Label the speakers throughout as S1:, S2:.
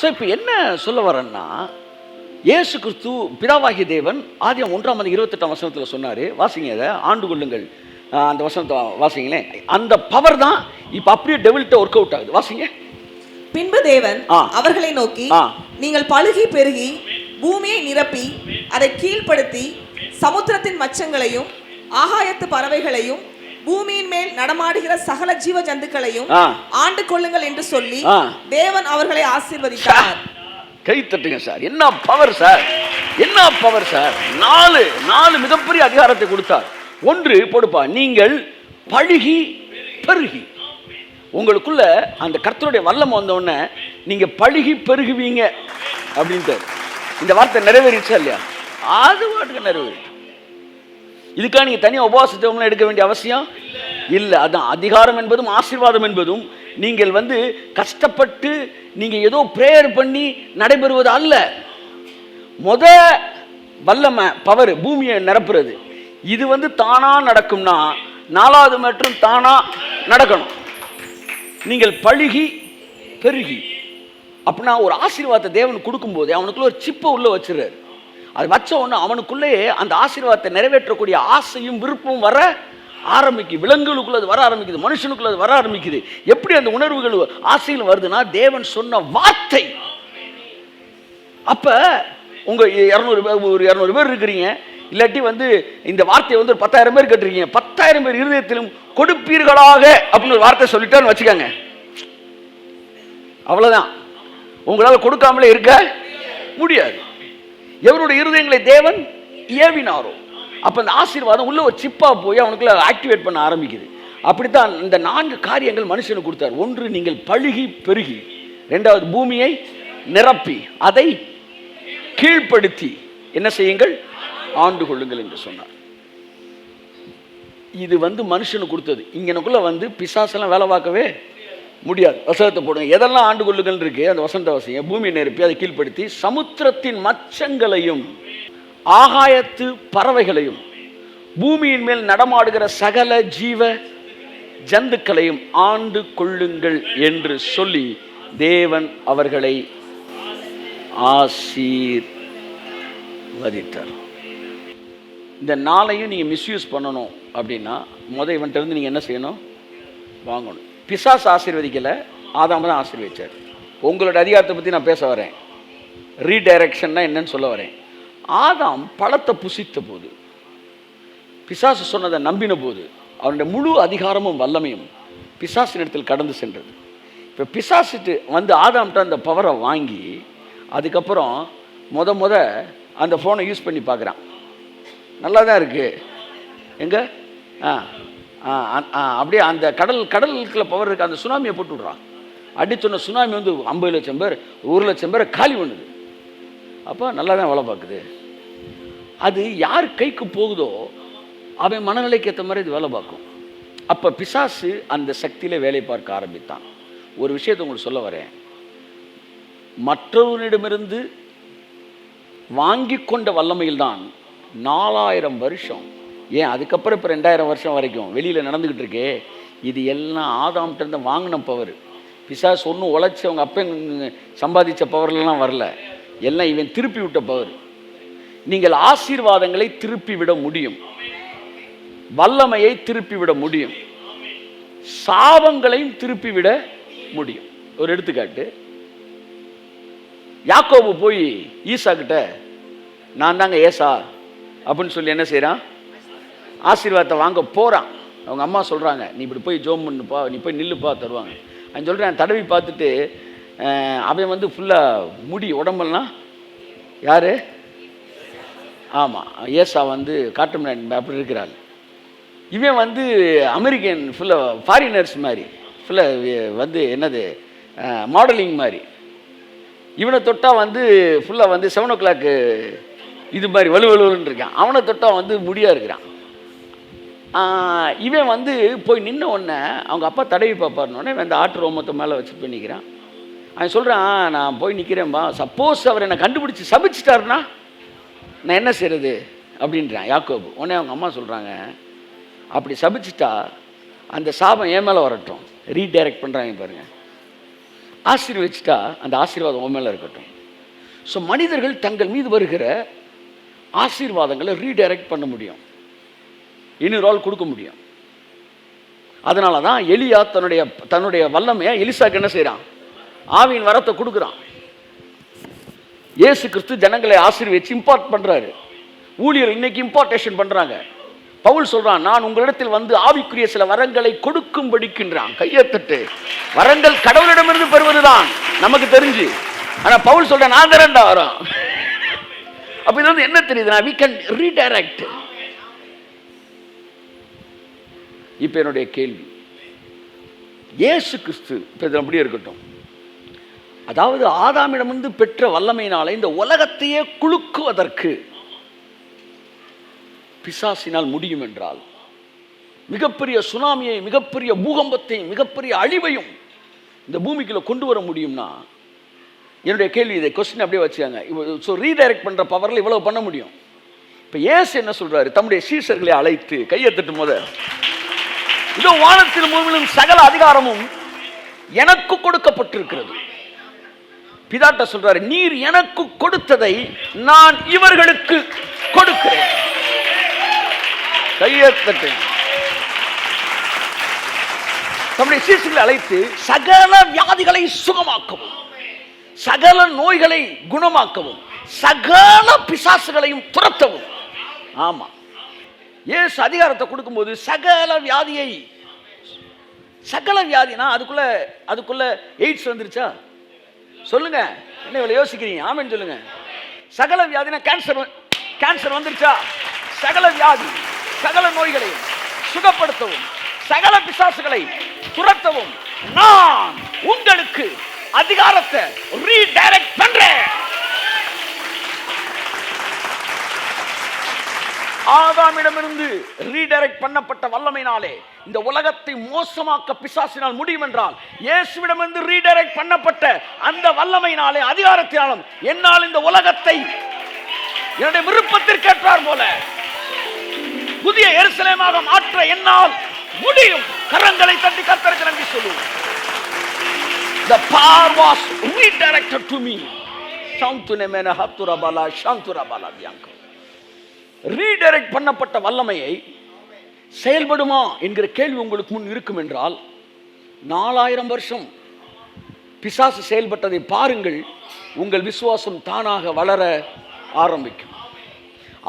S1: So இப்போ என்ன சொல்ல வரேன்னா, இயேசு கிறிஸ்து பிதாவாகிய தேவன் ஆதியாகமம் 1:28 சொன்னார். வாசிங்க, அதை ஆண்டு கொள்ளுங்கள். அந்த வசனத்தை வாசிங்களேன். அந்த பவர் தான் இப்போ அப்படியே டெவில்ட்ட ஒர்க் அவுட் ஆகுது. வாசிங்க.
S2: பின்பு தேவன் அவர்களை நோக்கி, நீங்கள் பலுகி பெருகி பூமியை நிரப்பி அதை கீழ்ப்படுத்தி சமுத்திரத்தின் மச்சங்களையும் ஆகாயத்து பறவைகளையும் பூமியின் மேல் நடமாடுகிற சகல ஜீவ ஜந்துக்களையும் ஆண்டு கொள்ளுங்கள் என்று சொல்லி தேவன் அவர்களை ஆசீர்வதித்தார்.
S1: கை தட்டுங்க சார். என்ன பவர் சார், என்ன பவர் சார். நாலு மிகப்பெரிய அதிகாரத்தை கொடுத்தார். ஒன்று போடுப்பா, நீங்கள் பழுகி பெருகி. உங்களுக்குள்ள அந்த கர்த்தருடைய வல்லம் வந்தோடனே நீங்க பழுகி பெருகுவீங்க அப்படின்ட்டு. இந்த வார்த்தை நிறைவேறிச்சா இல்லையா? அது வாட்டுக்கு நிறைவேறி. இதுக்காக நீங்க தனியாக உபவாசத்தை எடுக்க வேண்டிய அவசியம் இல்லை. அதான் அதிகாரம் என்பதும் ஆசீர்வாதம் என்பதும் நீங்கள் கஷ்டப்பட்டு நீங்க ஏதோ பிரேயர் பண்ணி நடைபெறுவது அல்ல. வல்லமை பவர் பூமியை நிரப்புறது. இது தானா நடக்கும்னா 4வது மற்றும் தானா நடக்கணும். நீங்கள் பழுகி பெருகி. அப்படின்னா ஒரு ஆசீர்வாதத்தை தேவன் கொடுக்கும்போது அவனுக்குள்ள ஒரு சிப்பை உள்ள வச்சிருக்காரு. அது வச்ச உடனே அவனுக்குள்ளே அந்த ஆசீர்வாதத்தை நிறைவேற்றக்கூடிய ஆசையும் விருப்பமும் வர ஆரம்பிக்குது. விலங்குகளுக்குள்ள அது வர ஆரம்பிக்குது, மனுஷனுக்குள்ள அது வர ஆரம்பிக்குது. எப்படி அந்த உணர்வுகள் ஆசையில் வருதுன்னா, தேவன் சொன்ன வார்த்தை. அப்ப உங்க 200 பேர் இருக்கிறீங்க, இல்லாட்டி இந்த வார்த்தையை ஒரு 10,000 பேர் கேட்டிருக்கீங்க. 10,000 பேர் இருதயத்திலும் கொடுப்பீர்களாக அப்படின்னு ஒரு வார்த்தை சொல்லிட்டான்னு வச்சுக்கோங்க, அவ்வளவுதான். உங்களால கொடுக்காமலே இருக்க முடியாது. எவருடைய இருதயங்களை தேவன் ஏவினாரோ அப்ப அந்த ஆசீர்வாதம் உள்ள ஒரு சிப்பா போய் அவனுக்குள்ள ஆக்டிவேட் பண்ண ஆரம்பிக்குது. அப்படித்தான் இந்த 4 காரியங்கள் மனுஷனுக்கு கொடுத்தார். ஒன்று, நீங்கள் பழுகி பெருகி. 2வது, பூமியை நிரப்பி அதை கீழ்ப்படுத்தி என்ன செய்யுங்கள், ஆண்டு கொள்ளுங்கள் என்று சொன்னார். இது மனுஷனுக்கு கொடுத்தது. இங்கனுக்குள்ள பிசாசெல்லாம் வேலை பார்க்கவே முடியாது. வசனத்தை போடுங்க. எதெல்லாம் ஆண்டு கொள்ளுங்கள் இருக்கு அந்த வசனத்தை வசிங்க. பூமியை நிரப்பி அதை கீழ்ப்படுத்தி சமுத்திரத்தின் மச்சங்களையும் ஆகாயத்து பறவைகளையும் பூமியின் மேல் நடமாடுகிற சகல ஜீவ ஜந்துக்களையும் ஆண்டு கொள்ளுங்கள் என்று சொல்லி தேவன் அவர்களை ஆசீர்வதித்தார். இந்த நாளையும் நீங்க மிஸ்யூஸ் பண்ணணும் அப்படின்னா இவன்ட்ட இருந்து நீங்க என்ன செய்யணும், வாங்கணும். பிசாசு ஆசீர்வதிக்கல, ஆதாம் தான் ஆசீர்வதிச்சார். உங்களோட அதிகாரத்தை பத்தி நான் பேச வரேன். ரீடைரக்ஷன்னா என்னன்னு சொல்ல வரேன். ஆதாம் பழத்தை புசித்த போது, பிசாசு சொன்னதை நம்பின போது, அவனுடைய முழு அதிகாரமும் வல்லமையும் பிசாசின் இடத்தில் கடந்து சென்றது. இப்போ பிசாசுட்டு ஆதாம்கிட்ட அந்த பவரை வாங்கி அதுக்கப்புறம் அந்த ஃபோனை யூஸ் பண்ணி பார்க்குறான். நல்லா தான் இருக்கு. எங்க அப்படியே அந்த கடலுக்குள்ள பவர் இருக்கு. அந்த சுனாமியை போட்டு விடுறான். அடிச்சொன்ன சுனாமி 50 லட்சம் பேர் 1 லட்சம் பேரை காலி பண்ணுது. அப்போ நல்லா தான் வேலை பார்க்குது. அது யார் கைக்கு போகுதோ அவன் மனநிலைக்கு ஏற்ற மாதிரி இது வேலை பார்க்கும். அப்போ பிசாசு அந்த சக்தியில வேலை பார்க்க ஆரம்பித்தான். ஒரு விஷயத்தை உங்களுக்கு சொல்ல வரேன். மற்றவனிடமிருந்து வாங்கி கொண்ட வல்லமையில் தான் 4000 வருஷம், ஏன் அதுக்கப்புறம் இப்போ 2000 வருஷம் வரைக்கும் வெளியில் நடந்துக்கிட்டு இருக்கே. இது எல்லாம் ஆதாம்கிட்ட இருந்து வாங்கின பவர். பிசாசு ஒன்றும் உழைச்சி அவங்க அப்பன் சம்பாதிச்ச பவர்லாம் வரல, எல்லாம் இவன் திருப்பி விட்ட பவர். நீங்கள் ஆசீர்வாதங்களை திருப்பி விட முடியும், வல்லமையை திருப்பி விட முடியும், சாபங்களையும் திருப்பி விட முடியும். ஒரு எடுத்துக்காட்டு, யாக்கோபு போய் ஈசா கிட்ட நான் தாங்க ஏசா அப்படின்னு சொல்லி என்ன செய்யறான், ஆசீர்வாதத்தை வாங்க போறான். அவங்க அம்மா சொல்றாங்க, நீ இப்படி போய் ஜோம் பண்ணுப்பா, நீ போய் நில்லுப்பா தருவாங்க. அவன் சொல்றேன், தடவி பார்த்துட்டு அவன் ஃபுல்லாக முடி உடம்பெல்லாம் யாரு, ஆமாம் ஏசா காட்டுமன் அப்படி இருக்கிறாள். இவன் அமெரிக்கன் ஃபுல்லாக ஃபாரினர்ஸ் மாதிரி ஃபுல்லாக என்னது மாடலிங் மாதிரி. இவனை தொட்டா ஃபுல்லாக 7 o'clock இது மாதிரி வலுவலுன்னு இருக்கான். அவனை தொட்டா முடியா இருக்கிறான். இவன் போய் நின்ன உடனே அவங்க அப்பா தடவி பார்ப்பாருன்னொடனே அந்த ஆட்டு ரோமத்தை மேலே வச்சு போய் நிற்கிறான். அவன் சொல்கிறான், நான் போய் நிற்கிறேன்பா, சப்போஸ் அவர் என்னை கண்டுபிடிச்சி சபிச்சிட்டாருன்னா நான் என்ன செய்கிறது அப்படின்றான் யாக்கோபு. உடனே அவங்க அம்மா சொல்கிறாங்க, அப்படி சபிச்சிட்டா அந்த சாபம் என் மேலே வரட்டும். ரீடைரக்ட் பண்ணுறாங்க பாருங்க. ஆசீர்வதிச்சிட்டா அந்த ஆசீர்வாதம் உன் மேலே இருக்கட்டும். ஸோ மனிதர்கள் தங்கள் மீது வருகிற ஆசீர்வாதங்களை ரீடைரக்ட் பண்ண முடியும், இன்னொரு ஆள் கொடுக்க முடியும். அதனால தான் எலியா தன்னுடைய வல்லமையை எலிசாக்கு என்ன செய்கிறான்? ஆவியின் வரத்தை கொடுக்குறான். இயேசு கிறிஸ்து ஜனங்களை ஆசீர்வதிச்சு இம்பார்ட் பண்ணுறாரு. ஊழியர் இன்னைக்கு இம்பார்ட்டேஷன் பண்ணுறாங்க. பவுல் சொல்றான், நான் உங்களிடத்தில் வந்து ஆவிக்குரிய சில வரங்களை கொடுக்கும்படிக்கின்றான். கையத்தட்டு. வரங்கள் கடவுளிடமிருந்து பெறுவதுதான் நமக்கு தெரிஞ்சு. ஆனா பவுல் சொல்ற, நான் தரேன்டா வரோம். அப்ப இது வந்து என்ன தெரியுதுன்னா, we can redirect. இப்ப என்னுடைய கேள்வி, இயேசு கிறிஸ்து அப்படியே இருக்கட்டும், அதாவது ஆதாமிடமிருந்து பெற்ற வல்லமையினால இந்த உலகத்தையே குலுக்குவதற்கு பிசாசினால் முடியும் என்றால், மிகப்பெரிய சுனாமியை, மிகப்பெரிய பூகம்பத்தை, மிகப்பெரிய அழிவையும் இந்த பூமிக்குள்ள கொண்டு வர முடியும்னா, என்னுடைய கேள்வி இதை கொஸ்டின் அப்படியே வச்சுக்காங்க. ஸோ ரீடைரக்ட் பண்ற பவர்ல இவ்வளவு பண்ண முடியும். இப்ப இயேசு என்ன சொல்றாரு? தம்முடைய சீஷர்களை அழைத்து கையெழுத்து போது, இதோ வானத்திலும் பூமியிலும் சகல அதிகாரமும் எனக்கு கொடுக்கப்பட்டிருக்கிறது. பிதாட்ட சொல்றாரு, நீர் எனக்கு கொடுத்ததை நான் இவர்களுக்கு கொடுக்கிறேன். கையெழுத்து. தம்முடைய சீஷர்களை அழைத்து சகல வியாதிகளை சுகமாக்கவும், சகல நோய்களை குணமாக்கவும், சகல பிசாசுகளையும் துரத்தவும். ஆமா, இயேசு அதிகாரத்தை கொடுக்கும்போது சகல வியாதியை, சகல வியாதினா அதுக்குள்ள எய்ட்ஸ் வந்துருச்சா? சொல்லுங்க, என்ன இவ்வளவு யோசிக்கிறீங்க? ஆமென் சொல்லுங்க. சகல வியாதினா கேன்சர் வந்துருச்சா? சகல வியாதி, சகல நோய்களை சுகப்படுத்தவும், சகல பிசாசுகளை துரத்தவும் நான் உங்களுக்கு அதிகாரத்தை ரீடைரக்ட் பண்றேன். ஆதாமிடமிருந்து ரீடைரக்ட் பண்ணப்பட்ட வல்லமையினாலே இந்த உலகத்தை மோசமாக்க பிசாசினால் முடியும் என்றால், இயேசுவிடமிருந்து ரீடைரக்ட் பண்ணப்பட்ட அந்த வல்லமையினாலே, அதிகாரத்தினாலும் என்னால் இந்த உலகத்தை என்னுடைய விருப்பத்திற்கேற்றார் போல புதிய எருசலேமாக மாற்ற என்னால் முடியும். கரங்களை தட்டி கர்த்தருக்கு நன்றி சொல்லுவோம். The power was redirected to me. சாந்துனேமேன ஹத்துரபலா சாந்துரபலா பியாங்கோ. ரீடைரக்ட் பண்ணப்பட்ட வல்லமையை செயல்படுமா என்கிற கேள்வி உங்களுக்கு முன் இருக்கும் என்றால், 4000 வருஷம் பிசாசு செயல்பட்டதை பாருங்கள். உங்கள் விசுவாசம் தானாக வளர ஆரம்பிக்கும்.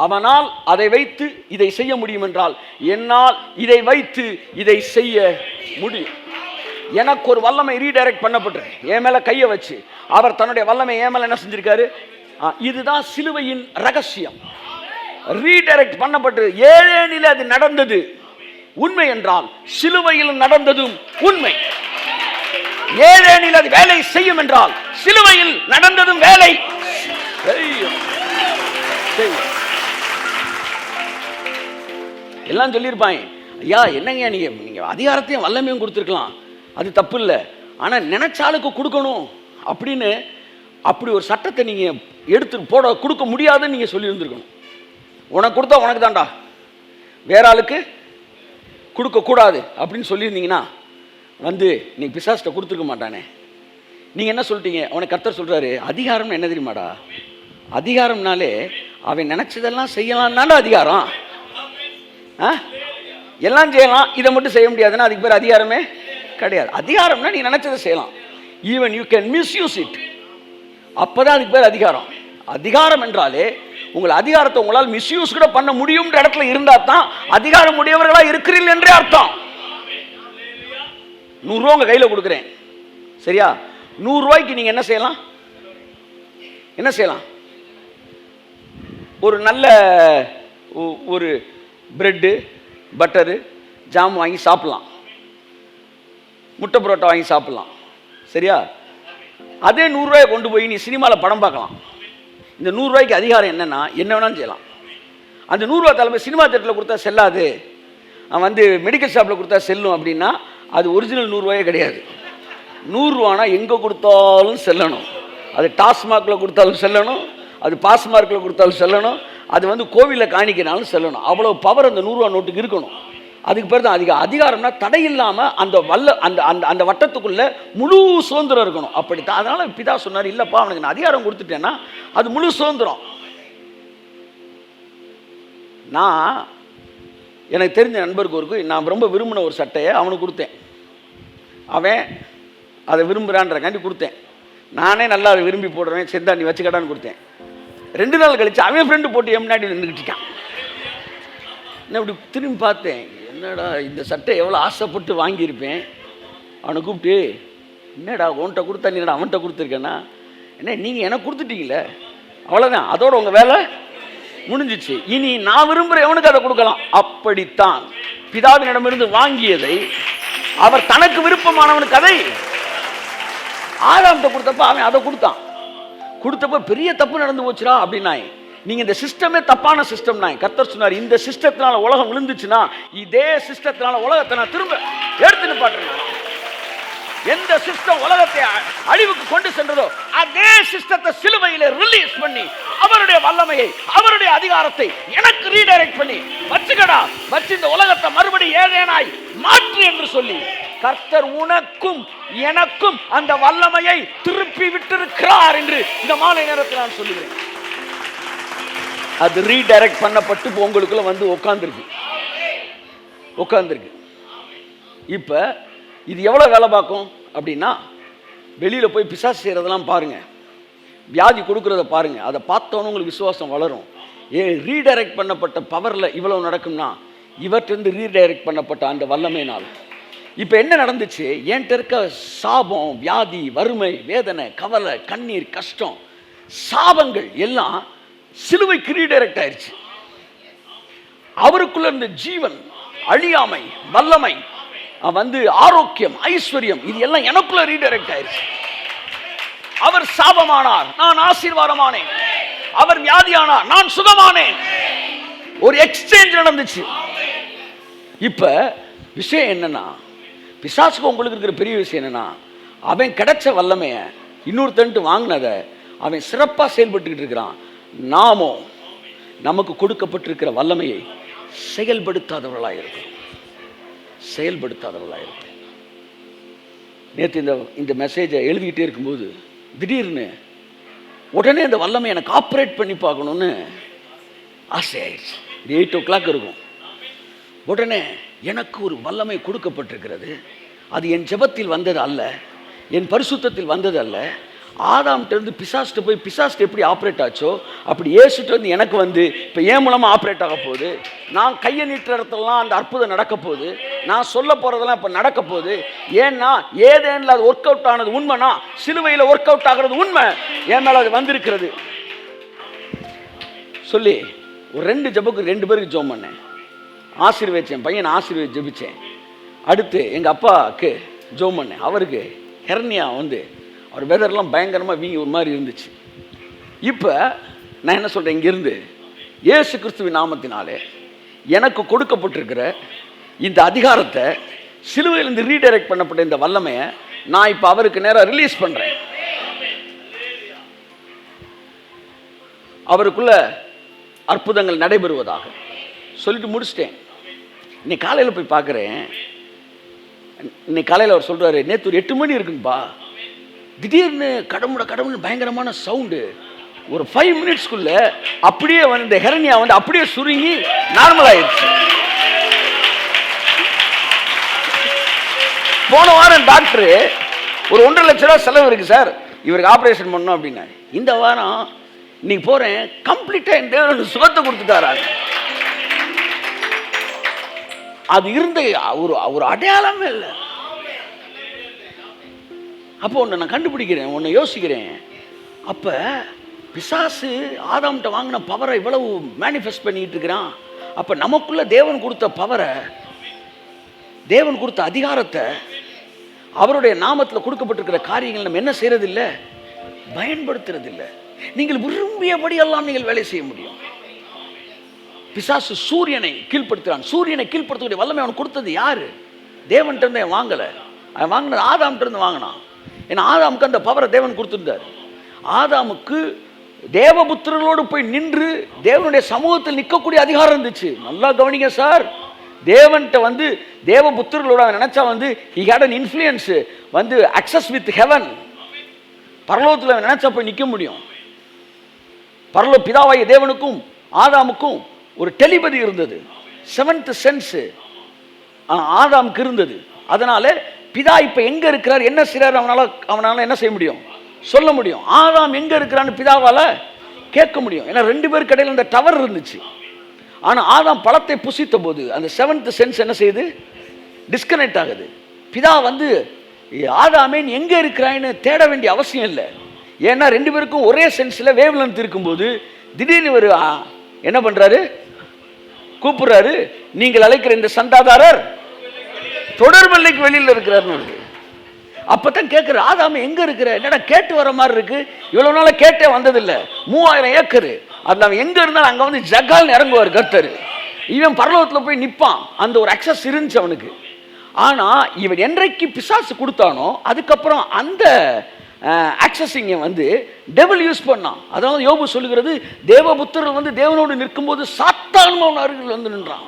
S1: அவனால் அதை வைத்து இதை செய்ய முடியும் என்றால், என்னால் இதை வைத்து இதை செய்ய முடியும். எனக்கு ஒரு வல்லமை ரீடைரக்ட் பண்ணப்பட்டு என் மேல கையை வச்சு அவர் தன்னுடைய வல்லமை என் மேல என்ன செஞ்சிருக்காரு? இதுதான் சிலுவையின் ரகசியம். ரீடைரக்ட் பண்ணப்பட்டு ஏழேனில் அது நடந்தது உண்மை என்றால், சிலுவையில் நடந்ததும் உண்மை. ஏழேனில் அது வேலை செய்யும் என்றால், சிலுவையில் நடந்ததும் வேலை செய்யும். எல்லாம் சொல்லியிருப்பாங்க, ஐயா என்னங்க நீங்க அதிகாரத்தையும் வல்லமையும் கொடுத்துருக்கலாம், அது தப்பு இல்லை, ஆனால் நினைச்சாலுக்கு கொடுக்கணும் அப்படின்னு அப்படி ஒரு சட்டத்தை நீங்க எடுத்து கொடுக்க முடியாதுன்னு நீங்க சொல்லி இருந்திருக்கணும். உனக்கு கொடுத்தா உனக்கு தான்டா, வேற ஆளுக்கு கொடுக்க கூடாது அப்படின்னு சொல்லியிருந்தீங்கன்னா நீ பிசாசிட்ட கொடுத்துருக்க மாட்டானே. நீங்க என்ன சொல்லிட்டீங்க? அவனை கர்த்தர் சொல்றாரு, அதிகாரம்னு என்ன தெரியுமாடா? அதிகாரம்னாலே அவன் நினைச்சதெல்லாம் செய்யலாம்னால அதிகாரம். எல்லாம் செய்யலாம், இதை மட்டும் செய்ய முடியாதுன்னா அதுக்கு பேர் அதிகாரமே கிடையாது. அதிகாரம்னா நீ நினைச்சதை செய்யலாம், even you can misuse it, அப்பதான் அதுக்கு பேர் அதிகாரம். அதிகாரம் என்றாலே உங்கள் அதிகாரத்தை உங்களால் மிஸ்யூஸ் கூட பண்ண முடியும்ன்ற இடத்துல இருந்தா தான் அதிகாரம் உடையவர்களா இருக்கிறீர்கள் என்றே அர்த்தம். 100 ரூபா உங்க கையில கொடுக்குறேன், சரியா? 100 ரூபாய்க்கு நீங்க என்ன செய்யலாம்? ஒரு நல்ல ஒரு பிரெட்டு, பட்டரு, ஜாம் வாங்கி சாப்பிடலாம், முட்டை புரோட்டா வாங்கி சாப்பிடலாம், சரியா? அதே 100 ரூபாயை கொண்டு போய் நீ சினிமாவில் படம் பார்க்கலாம். இந்த 100 ரூபாய்க்கு அதிகாரம் என்னன்னா, என்ன வேணாலும் செய்யலாம். அந்த 100 ரூபா தலைமை சினிமா தேட்டரில் கொடுத்தா செல்லாது, அவன் மெடிக்கல் ஷாப்பில் கொடுத்தா செல்லும் அப்படின்னா அது ஒரிஜினல் 100 ரூபாயே கிடையாது. 100 ரூபானா எங்கே கொடுத்தாலும் செல்லணும். அது டாஸ்மாகில் கொடுத்தாலும் செல்லணும், அது பாஸ்மார்க்கில் கொடுத்தாலும் செல்லணும், அது கோவிலில் காணிக்கினாலும் செல்லணும். அவ்வளோ பவர் அந்த 100 ரூபா நோட்டுக்கு இருக்கணும். அதுக்கு பேர் தான் அதிகாரம்னா தடை இல்லாமல் அந்த அந்த அந்த அந்த வட்டத்துக்குள்ள முழு சுதந்திரம் இருக்கணும். அப்படித்தான். அதனால பிதா சொன்னார், இல்லைப்பா அவனுக்கு நான் அதிகாரம் கொடுத்துட்டேன்னா அது முழு சுதந்திரம். நான் எனக்கு தெரிஞ்ச நண்பருக்கு நான் ரொம்ப விரும்பின ஒரு சட்டையை அவனுக்கு கொடுத்தேன். அவன் அதை விரும்புகிறான்றக்காண்டி கொடுத்தேன். நானே நல்லா அதை விரும்பி போடுறேன், செந்தா நீ வச்சுக்கடான்னு கொடுத்தேன். 2 நாள் கழிச்சு அவன் ஃப்ரெண்டு போட்டு என் முன்னாடி நின்றுக்கிட்டான். நான் இப்படி திரும்பி பார்த்தேன், என்னடா இந்த சட்டை எவ்வளோ ஆசைப்பட்டு வாங்கியிருப்பேன். அவனை கூப்பிட்டு, என்னடா உன்கிட்ட கொடுத்தா நீடா அவன்கிட்ட கொடுத்துருக்கேன்னா, என்ன நீங்கள் எனக்கு கொடுத்துட்டீங்களே, அவ்வளோதான், அதோட உங்கள் வேலை முடிஞ்சிச்சு, இனி நான் விரும்புகிற எவனுக்கு அதை கொடுக்கலாம். அப்படித்தான் பிதாவினிடமிருந்து வாங்கியதை அவர் தனக்கு விருப்பமானவனுக்கு அதை ஆதாம்கிட்ட கொடுத்தப்ப அவன் அதை கொடுத்தப்ப பெரிய தப்பு நடந்து போச்சுடா அப்படின்னா. நீங்க இந்த சிஸ்டமே தப்பான சிஸ்டம். கர்த்தர் சொன்னார், இந்த சிஸ்டத்தினால உலகம் விழுந்துச்சுன்னா இதே சிஸ்டத்தினால உலகத்தை நான் திரும்ப எடுத்து நிப்பாட்டுறேன். எந்த சிஸ்டம் உலகத்தை அழிவுக்கு கொண்டு சென்றதோ அதே சிஸ்டத்தை சிலுவையில ரிலீஸ் பண்ணி அவருடைய வல்லமையை அவருடைய அதிகாரத்தை எனக்கு ரீடைரக்ட் பண்ணி வச்சு இந்த உலகத்தை மறுபடியும் ஏதேனாய் மாற்று என்று சொல்லி கர்த்தர் உனக்கும் எனக்கும் அந்த வல்லமையை திருப்பி விட்டிருக்கிறார் என்று இந்த மாலை நேரத்தில் நான் சொல்லுகிறேன். அது ரீடைரக்ட் பண்ணப்பட்டு உங்களுக்குள்ள வந்து உட்கார்ந்துருக்கு. இப்ப இது எவ்வளவு வேலை பார்க்கும் அப்படின்னா, வெளியில போய் பிசாசு செய்யறதெல்லாம் பாருங்க, வியாதி கொடுக்கறத பாருங்க, அதை பார்த்தோன்னு உங்களுக்கு விசுவாசம் வளரும். ரீடைரக்ட் பண்ணப்பட்ட பவர்ல இவ்வளவு நடக்கும்னா இவற்றிலிருந்து ரீடைரக்ட் பண்ணப்பட்ட அந்த வல்லமையினால். இப்ப என்ன நடந்துச்சு, என்கிட்ட இருக்க சாபம், வியாதி, வறுமை, வேதனை, கவலை, கண்ணீர், கஷ்டம், சாபங்கள் எல்லாம் சிலுவைக்கு ரீடைரக்ட் ஆயிடுச்சு. அவருக்குள்ள இருந்த ஜீவன், அழியாமை, வல்லமை, வந்து ஆரோக்கியம், ஐஸ்வர்யம், இது எல்லாம் எனக்குள்ள ரீடைரக்ட் ஆயிடுச்சு. அவர் சாபமானார், நான் ஆசீர்வாதமானேன். அவர் வியாதியானார், நான் சுகமானேன். ஒரு எக்ஸ்சேஞ்ச் நடந்துச்சு. இப்ப விஷயம் என்னன்னா, பிசாசுக்கு உங்களுக்கு இருக்கிற பெரிய விஷயம் என்னன்னா, அவன் கிடைச்ச வல்லமைய இன்னொருத்தன்ட்டு வாங்கினதை அவன் சிறப்பா செயல்பட்டுக்கிட்டு இருக்கிறான். நாமோ நமக்கு கொடுக்கப்பட்டிருக்கிற வல்லமையை செயல்படுத்தாதவர்களாக இருக்கும். நேற்று இந்த மெசேஜை எழுதிக்கிட்டே இருக்கும்போது திடீர்னு உடனே இந்த வல்லமை எனக்கு ஆப்ரேட் பண்ணி பார்க்கணும்னு ஆசையாயிடுச்சு. 8 o'clock இருக்கும். உடனே எனக்கு ஒரு வல்லமை கொடுக்கப்பட்டிருக்கிறது. அது என் ஜெபத்தில் வந்தது அல்ல, என் பரிசுத்தத்தில் வந்தது அல்ல. ஆதாம்கிட்ட இருந்து பிசாஸ்ட்டு போய் பிசாஸ்ட்டு எப்படி ஆப்ரேட் ஆச்சோ அப்படி இயேசுட்டு வந்து எனக்கு வந்து இப்போ ஏன் மூலமாக ஆப்ரேட் ஆக போகுது. நான் கையை நீட்டுற இடத்துலலாம் அந்த அற்புதம் நடக்க போகுது. நான் சொல்ல போகிறதெல்லாம் இப்போ நடக்க போகுது. ஏன்னா ஏதேனில் அது ஒர்க் அவுட் ஆனது உண்மைனா சிலுவையில் ஒர்க் அவுட் ஆகிறது உண்மை. என் மேலே அது வந்திருக்கிறது சொல்லி ஒரு 2 ஜெபக்கு 2 பேருக்கு ஜெபம் பண்ணேன். ஆசீர்வதிச்சேன், பையனை ஆசீர்வதிச்சு ஜெபிச்சேன். அடுத்து எங்கள் அப்பாவுக்கு ஜெபம் பண்ணேன். அவருக்கு ஹெர்னியா வந்து அவர் வெதர்லாம் பயங்கரமாக வீங்கி ஒரு மாதிரி இருந்துச்சு. இப்போ நான் என்ன சொல்கிறேன், இங்கேருந்து இயேசு கிறிஸ்துவின் நாமத்தினாலே எனக்கு கொடுக்கப்பட்டிருக்கிற இந்த அதிகாரத்தை, சிலுவையிலிருந்து ரீடைரக்ட் பண்ணப்பட்ட இந்த வல்லமையை நான் இப்போ அவருக்கு நேராக ரிலீஸ் பண்ணுறேன். அவருக்குள்ள அற்புதங்கள் நடைபெறுவதாக சொல்லிட்டு முடிச்சிட்டேன். இன்னைக்கு காலையில் போய் பார்க்குறேன். இன்னைக்கு காலையில் அவர் சொல்கிறாரு, நேற்று ஒரு 8 மணி இருக்குங்கப்பா, திடீர்னு கடவுள் பயங்கரமான சவுண்டு. ஒரு 5 மினிட்ஸ்க்குள்ள அப்படியே வந்து இந்த ஹெரனியா வந்து அப்படியே சுருங்கி நார்மல் ஆயிடுச்சு. போன வாரம் டாக்டர் ஒரு 1.5 லட்ச ரூபா செலவு இருக்கு சார் இவருக்கு ஆப்ரேஷன் பண்ணணும் அப்படின்னா, இந்த வாரம் இன்னைக்கு போறேன் கம்ப்ளீட்டா இந்த சுகத்தை கொடுத்துட்டாரு. அது இருந்த ஒரு அடையாளமே இல்லை. அப்போ ஒன்று நான் கண்டுபிடிக்கிறேன், ஒன்று யோசிக்கிறேன். அப்போ பிசாசு ஆதாம்கிட்ட வாங்கின பவரை இவ்வளவு மேனிஃபெஸ்ட் பண்ணிட்டு இருக்கிறான். அப்போ நமக்குள்ள தேவன் கொடுத்த பவரை, தேவன் கொடுத்த அதிகாரத்தை, அவருடைய நாமத்தில் கொடுக்கப்பட்டிருக்கிற காரியங்கள் நம்ம என்ன செய்யறதில்லை, பயன்படுத்துறதில்லை. நீங்கள் விரும்பியபடியெல்லாம் நீங்கள் வேலை செய்ய முடியும். பிசாசு சூரியனை கீழ்ப்படுத்துறான். சூரியனை கீழ்ப்படுத்தக்கூடிய வல்லமை அவன் கொடுத்தது யாரு? தேவன்கிட்ட இருந்து வாங்கலை, அவன் வாங்கினது ஆதாம்கிட்ட இருந்து வாங்கினான். ஏன்னா ஆதாமுக்கு அந்த பவரை தேவன் கொடுத்துருந்தார். ஆதாமுக்கு தேவபுத்திரர்களோடு போய் நின்று தேவனுடைய சமூகத்தில் நிற்கக்கூடிய அதிகாரம் இருந்துச்சு. நல்லா கவனிங்க சார், தேவன்கிட்ட வந்து தேவபுத்திரர்களோட அவன் நினைச்சா வந்து he had an influence வந்து access with heaven. பரலோகத்தில் அவன் நினைச்சா போய் நிற்க முடியும். பரலோக பிதாவாகிய தேவனுக்கும் ஆதாமுக்கும் ஒரு டெலிபதி இருந்தது, செவன்த் சென்ஸ் ஆதாமுக்கு இருந்தது. அதனால பிதா இப்ப எங்க இருக்கிறார், என்ன செய்றார், அவனால என்ன செய்ய முடியும், சொல்ல முடியும். ஆதாம் எங்க இருக்கிறான்னு பிதாவால கேட்க முடியும். ஏன்னா ரெண்டு பேருக்கு இடையில அந்த டவர் இருந்துச்சு. ஆனா ஆதாம் பழத்தை புசித்த போது அந்த செவன்த் சென்ஸ் என்ன செய்யுது, டிஸ்கனெக்ட் ஆகுது. பிதா வந்து ஆதாமே நீ எங்க இருக்கிறான்னு தேட வேண்டிய அவசியம் இல்லை. ஏன்னா ரெண்டு பேருக்கும் ஒரே சென்ஸ்ல வேவ் லென்த் இருக்கும்போது திடீர்னு ஒரு என்ன பண்றாரு, கூப்பிடுறாரு, நீங்கள் அழைக்கிற இந்த சந்தாதாரர் தொடர்பல்லைக்கு வெளியில் இருக்கிறார். அப்பதான் கேட்கிற ஆதாம எங்க இருக்கிற, என்னடா கேட்டு வர மாதிரி இருக்கு, இவ்வளவு நாள கேட்டே வந்ததில்லை, 3000 ஏக்கரு, அது அவன் எங்க இருந்தாலும் அங்க வந்து ஜகால் இறங்குவார் கர்த்தர். இவன் பரலோகத்துல போய் நிற்பான், அந்த ஒரு அக்சஸ் இருந்துச்சு அவனுக்கு. ஆனா இவன் என்றைக்கு பிசாசு கொடுத்தானோ அதுக்கப்புறம் அந்த ஆக்சஸிங்க வந்து டெவில் யூஸ் பண்ணான். அதாவது யோபு சொல்லுகிறது, தேவபுத்திரர் வந்து தேவனோடு நிற்கும்போது சாத்தான் அவன் அருகில் வந்து நின்றான்.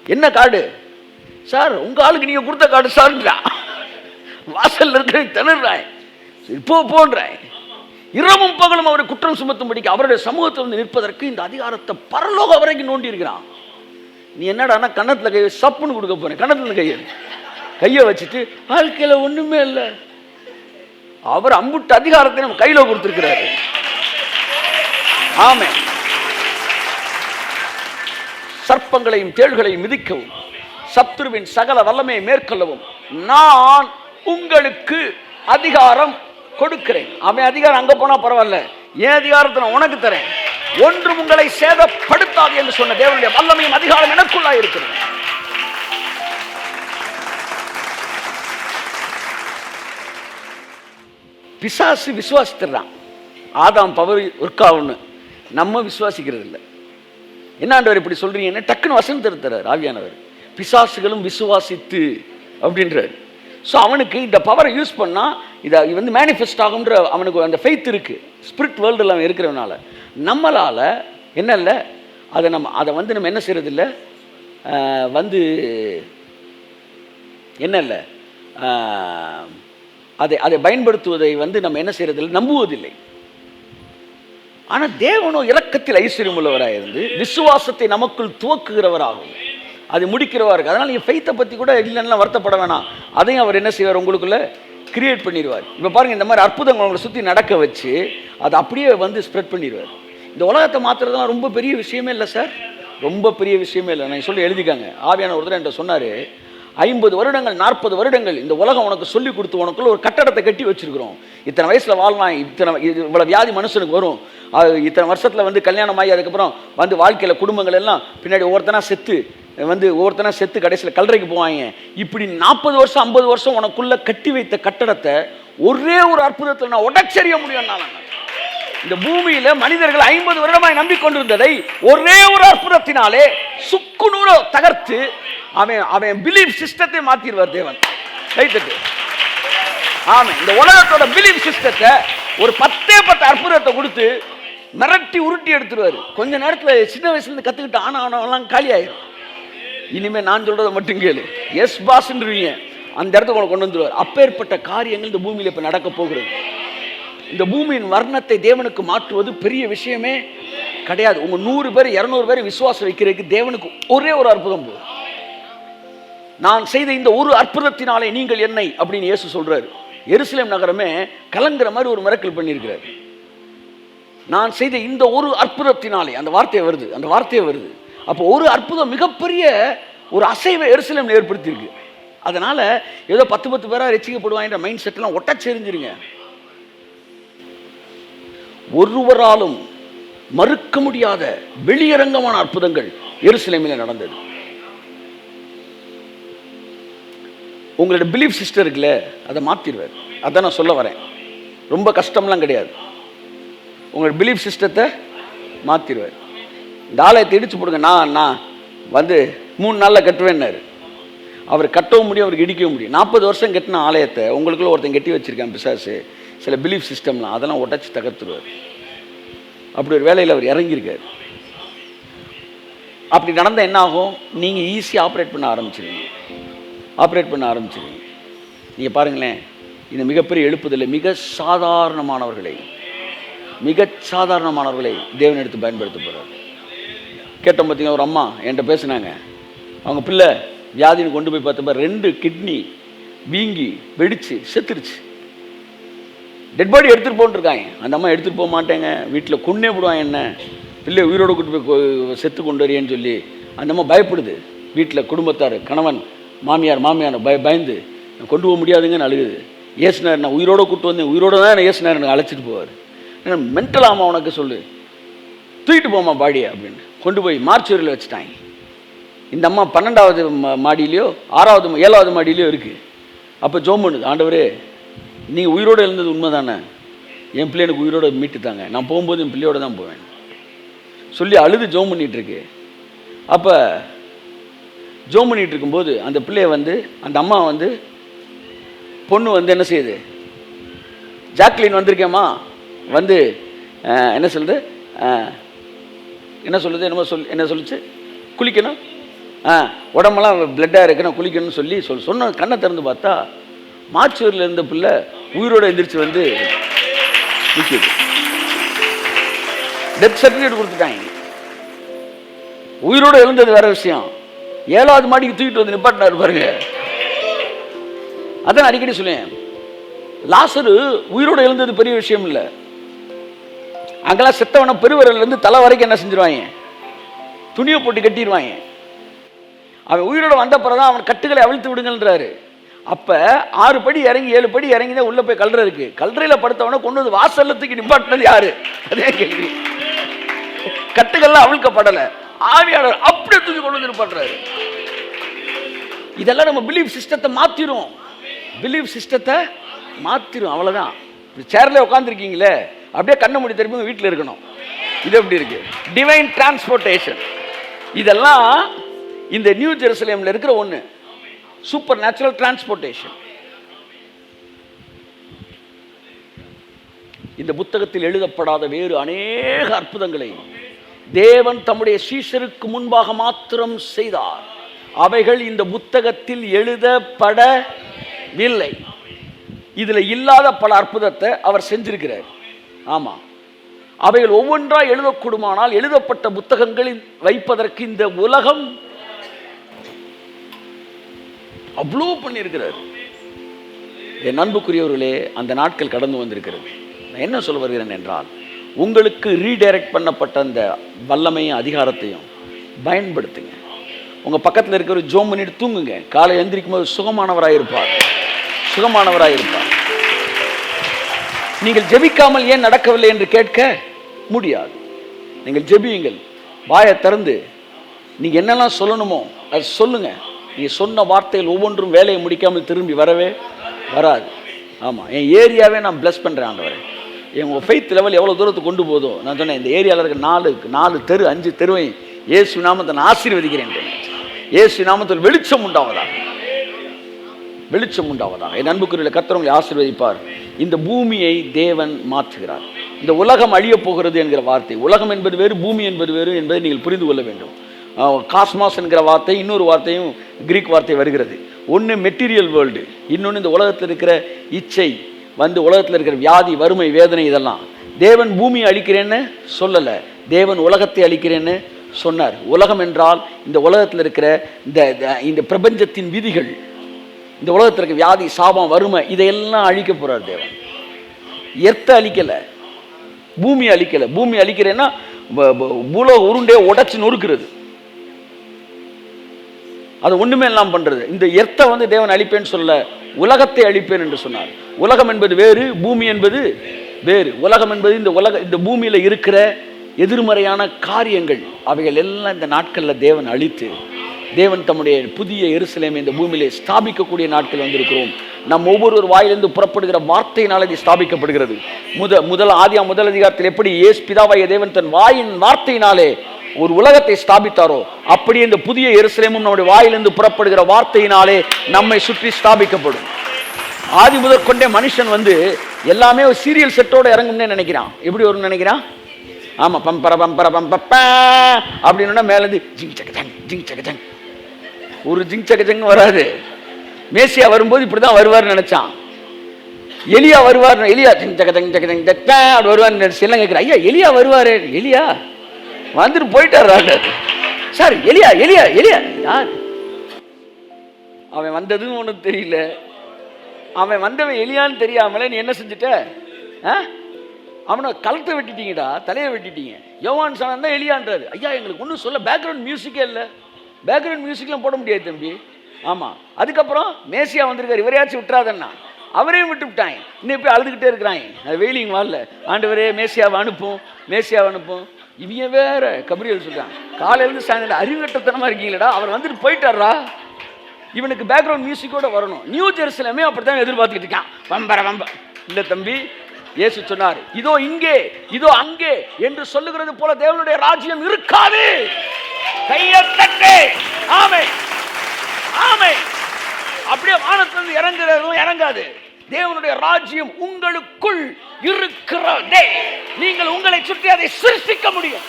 S1: என்ன காடு சார், உங்க ஆளுக்கு நீங்க கொடுத்த காடு சார்ன்றான், வாசல் இருக்க திணறாய், இப்போ போன்றாய். இரவும் பகலும் அவரை குற்றம் சுமத்தும்படிக்கு அவருடைய சமூகத்தில் வந்து நிற்பதற்கு இந்த அதிகாரத்தை பரலோக வரைக்கும் நோண்டி இருக்கிறான். நீ என்னடா கன்னத்துல கையை சப்புன்னு கொடுக்க போறேன், கன்னத்துல கையை வச்சுட்டு வாழ்க்கையில ஒண்ணுமே இல்லை. அவர் அம்புட்டு அதிகாரத்தை நம்ம கையில கொடுத்திருக்கிறாரு. ஆமென். சர்ப்பங்களையும் தேள்களையும் மிதிக்கவும் சத்துருவின் சகல வல்லமையை மேற்கொள்ளவும் நான் உங்களுக்கு அதிகாரம் கொடுக்கிறேன். அவன் அதிகாரம் அங்க போனா பரவாயில்ல, என் அதிகாரத்தை நான் உனக்கு தரேன், ஒன்று உங்களை சேதப்படுத்தாது என்று சொன்ன தேவனுடைய வல்லமையும் அதிகாரம் எனக்குள்ளா இருக்கிறது. பிசாசு விசுவாசித்துறான், ஆதாம் பவர் ஒர்க் ஆகும்னு, நம்ம விசுவாசிக்கிறது இல்லை. என்னாண்டவர் இப்படி சொல்றீங்கன்னு டக்குன்னு வசனம் தருத்தார் ஆவியானவர். பிசாசுகளும் விசுவாசித்து அப்படின்றார். ஸோ அவனுக்கு இந்த பவரை யூஸ் பண்ணா இதை வந்து மேனிஃபெஸ்ட் ஆகுன்ற அவனுக்கு அந்த ஃபெய்த் இருக்கு, ஸ்பிரிட் வேர்ல்டில் அவன் இருக்கிறவனால. நம்மளால என்ன இல்லை, அதை வந்து நம்ம என்ன செய்யறது இல்லை, வந்து என்ன இல்லை, அதை பயன்படுத்துவதை வந்து நம்ம என்ன செய்யறதில்லை, நம்புவதில்லை. ஆனால் தேவனோ இரக்கத்தில் ஐஸ்வர்யம் உள்ளவராக இருந்து விசுவாசத்தை நமக்குள் துவக்குகிறவராகும், அது முடிக்கிறவா இருக்கு. அதனால நீங்க ஃபெய்த்தை பத்தி கூட இல்லைன்னா வருத்தப்பட வேணாம், அதையும் அவர் என்ன செய்வார், உங்களுக்குள்ள கிரியேட் பண்ணிடுவார். இப்போ பாருங்க, இந்த மாதிரி அற்புதங்கள் உங்களை சுற்றி நடக்க வச்சு அதை அப்படியே வந்து ஸ்ப்ரெட் பண்ணிடுவார். இந்த உலகத்தை மாத்துறதுலாம் ரொம்ப பெரிய விஷயமே இல்லை சார், ரொம்ப பெரிய விஷயமே இல்லை. நான் சொல்லி எழுதிக்காங்க. ஆவியான ஒருத்தர் என்கிட்ட சொன்னார், 50 வருடங்கள் 40 வருடங்கள் இந்த உலகம் உனக்கு சொல்லி கொடுத்து உனக்குள்ள ஒரு கட்டடத்தை கட்டி வச்சிருக்கிறோம். இத்தனை வயசுல வாழலாம், இவ்வளவு வியாதி மனுஷனுக்கு வரும், இத்தனை வருஷத்துல வந்து கல்யாணம் ஆகி அதுக்கப்புறம் வந்து வாழ்க்கையில குடும்பங்கள் எல்லாம் பின்னாடி ஒவ்வொருத்தனா செத்து கடைசியில் கல்லறைக்கு போவாங்க. இப்படி 40 வருஷம் 50 வருஷம் உனக்குள்ள கட்டி வைத்த கட்டடத்தை ஒரே ஒரு அற்புதத்தில் நான் உடச்செறிய முடியும். இந்த பூமியில மனிதர்கள் 50 வருடமாய் நம்பிக்கொண்டிருந்ததை ஒரே ஒரு அற்புதத்தினாலே சுக்குநூறு தகர்த்து அவன் பிலீஃப் சிஸ்டத்தை மாத்திடுவார் தேவன். கைத்தட்டு. ஆமா, இந்த உலகத்தோட பிலீஃப் சிஸ்டத்தை ஒரு 10 அற்புதத்தை கொடுத்து மிரட்டி உருட்டி எடுத்துருவாரு. கொஞ்ச நேரத்துல சின்ன வயசுல இருந்து கத்துக்கிட்டு ஆனவெல்லாம் காலி ஆயிரும். இனிமே நான் சொல்றதை மட்டும் கேளு, எஸ் பாஸ்ன்றீங்க, அந்த இடத்துக்கு கொண்டு வந்துருவார். அப்பேற்பட்ட காரியங்கள் இந்த பூமியில இப்ப நடக்க போகிறது. இந்த பூமியின் வர்ணத்தை தேவனுக்கு மாற்றுவது பெரிய விஷயமே கிடையாது. உங்க 100 பேர் 200 பேர் விசுவாசம் வைக்கிறதுக்கு தேவனுக்கு ஒரே ஒரு அற்புதம் போதும். நான் செய்த இந்த ஒரு அற்புதத்தினாலே நீங்கள் என்னை அப்படின்னு இயேசு சொல்றாரு. எருசலேம் நகரமே கலங்குற மாதிரி ஒரு மிரக்கல் பண்ணியிருக்கிறார். நான் செய்த இந்த ஒரு அற்புதத்தினாலே, அந்த வார்த்தையே வருது. அப்போ ஒரு அற்புதம் மிகப்பெரிய ஒரு அசைவை எருசலேம் ஏற்படுத்தியிருக்கு. அதனால ஏதோ 10 பேரா ரட்சிக்கப்படுவாங்க மைண்ட் செட்லாம் ஒட்டச்செறிஞ்சிருங்க. ஒருவராலும் மறுக்க முடியாத வெளியரங்கமான அற்புதங்கள் எருசலேமில் நடந்தது. உங்களோட பிலீஃப் சிஸ்டம் இருக்குல்ல, அதை மாற்றிடுவார். அதான் நான் சொல்ல வரேன், ரொம்ப கஷ்டம்லாம் கிடையாது. உங்களோட பிலீஃப் சிஸ்டத்தை மாற்றிடுவார். இந்த ஆலயத்தை இடிச்சு போடுங்க, நான் வந்து 3 நாளில் கட்டுவேன்னாரு. அவர் கட்டவும் முடியும், அவருக்கு இடிக்கவும் முடியும். 40 வருஷம் கட்டின ஆலயத்தை உங்களுக்குள்ள ஒருத்தன் கட்டி வச்சிருக்கான் பிசாசு, சில பிலீஃப் சிஸ்டம்லாம், அதெல்லாம் உடச்சி தகர்த்துருவார். அப்படி ஒரு வேலையில் அவர் இறங்கியிருக்கார். அப்படி நடந்தால் என்ன ஆகும்? நீங்கள் ஈஸியாக ஆப்ரேட் பண்ண ஆரம்பிச்சிருவீங்க. நீங்கள் பாருங்களேன், இந்த மிகப்பெரிய எழுப்புதலில் மிக சாதாரணமானவர்களை தேவன் எடுத்து பயன்படுத்த போகிறார். கேட்டோம் பார்த்தீங்கன்னா, ஒரு அம்மா என்கிட்ட பேசுனாங்க. அவங்க பிள்ளை வியாதின்னு கொண்டு போய் பார்த்தப்ப 2 கிட்னி வீங்கி வெடிச்சு செத்துருச்சு. டெட் பாடி எடுத்துகிட்டு போன்ட்டுருக்காங்க. அந்த அம்மா எடுத்துகிட்டு போக மாட்டேங்க, வீட்டில் கொன்னே விடுவாங்க, என்ன பிள்ளை உயிரோடு கூட்டு போய் செத்து கொண்டு வரேன்னு சொல்லி அந்த அம்மா பயப்படுது. வீட்டில் குடும்பத்தார், கணவன், மாமியார் பயந்து கொண்டு போக முடியாதுங்கன்னு அழுகுது. ஏசுனார், நான் உயிரோடு கூப்பிட்டு வந்தேன், உயிரோடு தான் ஏசுனார் எனக்கு அழைச்சிட்டு போவார். மென்டலாமா உனக்கு சொல்லு, தூக்கிட்டு போமா பாடியை அப்படின்னு கொண்டு போய் மார்ச்சுவரியில் வச்சுட்டாங்க. இந்த அம்மா 12வது மாடியிலையோ 6வது 7வது மாடியிலையோ இருக்குது. அப்போ ஜோம் பண்ணுது, ஆண்டவரே நீங்கள் உயிரோடு எழுந்தது உண்மை தானே, என் பிள்ளை எனக்கு உயிரோடு மீட்டுத்தாங்க, நான் போகும்போது என் பிள்ளையோடு தான் போவேன் சொல்லி அழுது ஜோம் பண்ணிகிட்ருக்கு. அப்போ ஜோம் பண்ணிகிட்டு இருக்கும்போது அந்த பிள்ளைய அந்த அம்மா பொண்ணு என்ன செய்யுது, ஜாக்லின் வந்திருக்கேம்மா என்ன சொல்லுது, என்ன சொல்லுச்சு, குளிக்கணும், உடம்பெல்லாம் பிளட்டாக இருக்குன்னா குளிக்கணும்னு சொல்லி சொன்ன கண்ணை திறந்து பார்த்தா மாச்சூரில் இருந்த பிள்ளை உயிரோடு எந்திரிச்சு நிற்கிது. டெத் சர்டிஃபிகேட் கொடுத்துட்டாங்க. உயிரோடு எழுந்தது வேற விஷயம், 7வது மாடிக்கு தூக்கிட்டு நிப்பாட்டினார் பாருங்க. அதான் அடிக்கடி சொல்லுவேன், லாசரு உயிரோடு எழுந்தது பெரிய விஷயம் இல்லை. அங்கெல்லாம் செத்தவன பெருவரிலிருந்து தலை வரைக்கும் என்ன செஞ்சிருவாங்க, துணியை போட்டு கட்டிடுவாங்க. அவன் உயிரோடு வந்த பிறகுதான் அவன் கட்டுகளை அவிழ்த்து விடுங்கன்றாரு. அப்போ 6 படி இறங்கி 7 படி இறங்கி தான் உள்ளே போய் கல்ற இருக்கு. கல்றையில் படுத்தவனை கொண்டு வாசல்ல தூக்கி நிப்பாட்டினது யாரு? அதே கேள்வி. கட்டுகள்லாம் அவிழ்க்கப்படலை, ஆவியாளர் அப்படியே தூக்கி கொண்டு வந்து நிப்பாட்டுறாரு. இதெல்லாம் நம்ம பிலீஃப் சிஸ்டத்தை மாற்றிரும். அவ்வளோதான். சேர்ல உட்காந்துருக்கீங்களே, அப்படியே கண்ணை மூடி திரும்பி வீட்டில் இருக்கணும். இது எப்படி இருக்கு? Divine transportation. இதெல்லாம் இந்த நியூ ஜெருசலேமில் இருக்கிற ஒன்று, சூப்பர் நேச்சுரல் டிரான்ஸ்போர்ட்டேஷன். இந்த புத்தகத்தில் எழுதப்படாத வேறு அநேக அற்புதங்களை தேவன் தம்முடைய சீஷருக்கு முன்பாக மாத்திரம் செய்தார். அவைகள் இந்த புத்தகத்தில் எழுதப்படவில்லை. இதுல இல்லாத பல அற்புதத்தை அவர் செஞ்சிருக்கிறார். ஆமா, அவைகள் ஒவ்வொன்றாய் எழுதக்கூடுமானால் எழுதப்பட்ட புத்தகங்களில் வைப்பதற்கு இந்த உலகம் அவ்வளோ பண்ணியிருக்கிறார். என் அன்புக்குரியவர்களே, அந்த நாட்கள் கடந்து வந்திருக்கிறது. நான் என்ன சொல்ல வருகிறேன் என்றால், உங்களுக்கு ரீடைரக்ட் பண்ணப்பட்ட அந்த வல்லமையும் அதிகாரத்தையும் பயன்படுத்துங்க. உங்கள் பக்கத்தில் இருக்கிற ஜோம் பண்ணிட்டு தூங்குங்க. காலை எழுந்திரிக்கும் போது சுகமானவராக இருப்பார். நீங்கள் ஜெபிக்காமல் ஏன் நடக்கவில்லை என்று கேட்க முடியாது. நீங்கள் ஜெபியுங்கள், வாயை திறந்து நீங்கள் என்னெல்லாம் சொல்லணுமோ அது சொல்லுங்க. நீங்கள் சொன்ன வார்த்தைகள் ஒவ்வொன்றும் வேலையை முடிக்காமல் திரும்பி வரவே வராது. ஆமாம், என் ஏரியாவே நான் பிளஸ் பண்ணுறேன் ஆண்டவரே. எங்கள் ஃபெய்த் லெவல் எவ்வளோ தூரத்துக்கு கொண்டு போதோ நான் சொன்னேன், இந்த ஏரியாவில் இருக்க 4 தெரு 5 தெருவை இயேசு நாமத்தை நான் ஆசீர்வதிக்கிறேன். இயேசு நாமத்தில் வெளிச்சம் உண்டாவதாக. என் அன்புக்குரிய கர்த்தர் உங்களை ஆசீர்வதிப்பார். இந்த பூமியை தேவன் மாற்றுகிறார். இந்த உலகம் அழியப் போகிறது என்கிற வார்த்தை, உலகம் என்பது வேறு, பூமி என்பது வேறு என்பதை நீங்கள் புரிந்து கொள்ள வேண்டும். காஸ்மாஸ் என்கிற வார்த்தை, இன்னொரு வார்த்தையும் கிரீக் வார்த்தை வருகிறது. ஒன்று மெட்டீரியல் வேர்ல்டு, இன்னொன்று இந்த உலகத்தில் இருக்கிற இச்சை, உலகத்தில் இருக்கிற வியாதி, வறுமை, வேதனை. இதெல்லாம் தேவன் பூமியை அழிக்கிறேன்னு சொல்லலை, தேவன் உலகத்தை அழிக்கிறேன்னு சொன்னார். உலகம் என்றால் இந்த உலகத்தில் இருக்கிற இந்த பிரபஞ்சத்தின் விதிகள், இந்த உலகத்தில் இருக்க வியாதி, சாபம், வறுமை, இதையெல்லாம் அழிக்க போறார் தேவன். எர்த்தை அழிக்கல, பூமி அழிக்கல. பூமி அழிக்கிறேன்னா பூலோக உருண்டே உடைச்சு நொறுக்கிறது, அது ஒண்ணுமே எல்லாம் பண்றது. இந்த எர்த்தை தேவன் அழிப்பேன்னு சொல்ல, உலகத்தை அழிப்பேன் என்று சொன்னார். உலகம் என்பது வேறு, பூமி என்பது வேறு. உலகம் என்பது இந்த பூமியில இருக்கிற எதிர்மறையான காரியங்கள், அவைகள் எல்லாம் இந்த நாட்களில் தேவன் அழித்து, தேவன் தம்முடைய புதிய எருசலேமை இந்த பூமியிலே ஸ்தாபிக்கக்கூடிய நாட்கள் வந்திருக்கிறோம். நம் ஒவ்வொரு வாயிலிருந்து புறப்படுகிற வார்த்தையினால் இது ஸ்தாபிக்கப்படுகிறது. முதல் அதிகாரத்தில் எப்படி இயேசு பிதாவாகிய தேவன் தன் வாயின் வார்த்தையினாலே ஒரு உலகத்தை ஸ்தாபித்தாரோ, அப்படியே இந்த புதிய எருசலேமும் நம்முடைய வாயிலிருந்து புறப்படுகிற வார்த்தையினாலே நம்மை சுற்றி ஸ்தாபிக்கப்படும். ஆதி முதற்கொண்டே மனுஷன் எல்லாமே ஒரு சீரியல் செட்டோட இறங்கும்னே நினைக்கிறான். எப்படி ஒரு நினைக்கிறான்? ஆமா, பம்பர பம்பர பம்பப்ப அப்படின்னா மேலேருந்து ஜிங் சக்கஜங் ஜிங் சக்கஜங். ஒரு ஜிங் சக்கஜங் வராது. மேசியா வரும்போது இப்படிதான் வருவார்னு நினைச்சான். எலியா வருவார், எலியா ஜிங் சக்கஜங் சக்கஜங் அப்படி வருவார்னு நினைச்சு எல்லாம் கேட்குறேன். ஐயா எலியா வருவாரு, எலியா வந்துட்டு போயிட்டார் சார். எலியா எலியா எலியா யார்? அவன் வந்ததும் ஒன்றும் தெரியல. அவன் வந்தவன் எலியான்னு தெரியாமல நீ என்ன செஞ்சுட்ட? அவனை கழுத்தை வெட்டிட்டீங்கடா, தலையை வெட்டிட்டீங்க. யோவான் சாணம் தான் எலியான்றாரு. ஐயா எங்களுக்கு ஒன்றும் சொல்ல, பேக்ரவுண்ட் மியூசிக்கே இல்லை, பேக்ரவுண்ட் மியூசிக்லாம் போட முடியாது தம்பி. ஆமாம், அதுக்கப்புறம் மேசியா வந்திருக்காரு, இவரையாச்சும் விட்டுறாதன்னா அவரையும் விட்டு விட்டாங்க. இன்னும் போய் அழுதுகிட்டே இருக்கிறாங்க. அது வெயிலிங் வாழல, ஆண்டவரே மேசியாவை அனுப்பும், மேசியாவை அனுப்பும். இவங்க வேற கபிரியல் சொல்றான், காலையிலேருந்து சாயந்தரம் அறிவுகட்டத்தனமா இருக்கீங்களடா, அவர் வந்துட்டு போயிட்டாரா. இவனுக்கு பேக்ரவுண்ட் மியூசிக்கோட வரணும். நியூ ஜெருசலேமே அப்படித்தான் எதிர்பார்த்துக்கிட்டு இருக்கான். வம்பர வம்ப இல்லை தம்பி. இயேசு சொன்னார், இதோ இங்கே இதோ அங்கே என்று சொல்லுகிறது போல தேவனுடைய ராஜ்யம் இருக்காது. கையை தட்டு. ஆமென் ஆமென். அப்படியே வானத்திலிருந்து இறங்குறதும் இறங்காது. தேவனுடைய ராஜ்யம் உங்களுக்குள் இருக்கிறதே. நீங்கள் உங்களை சுற்றி அதை சிருஷ்டிக்க முடியும்,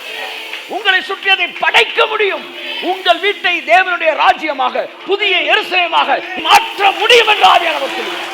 S1: உங்களை சுற்றி அதை படைக்க முடியும். உங்கள் வீட்டை தேவனுடைய ராஜ்யமாக, புதிய எருசலேமாக மாற்ற முடியும் என்று ஆவியானவர் சொல்லுகிறார்.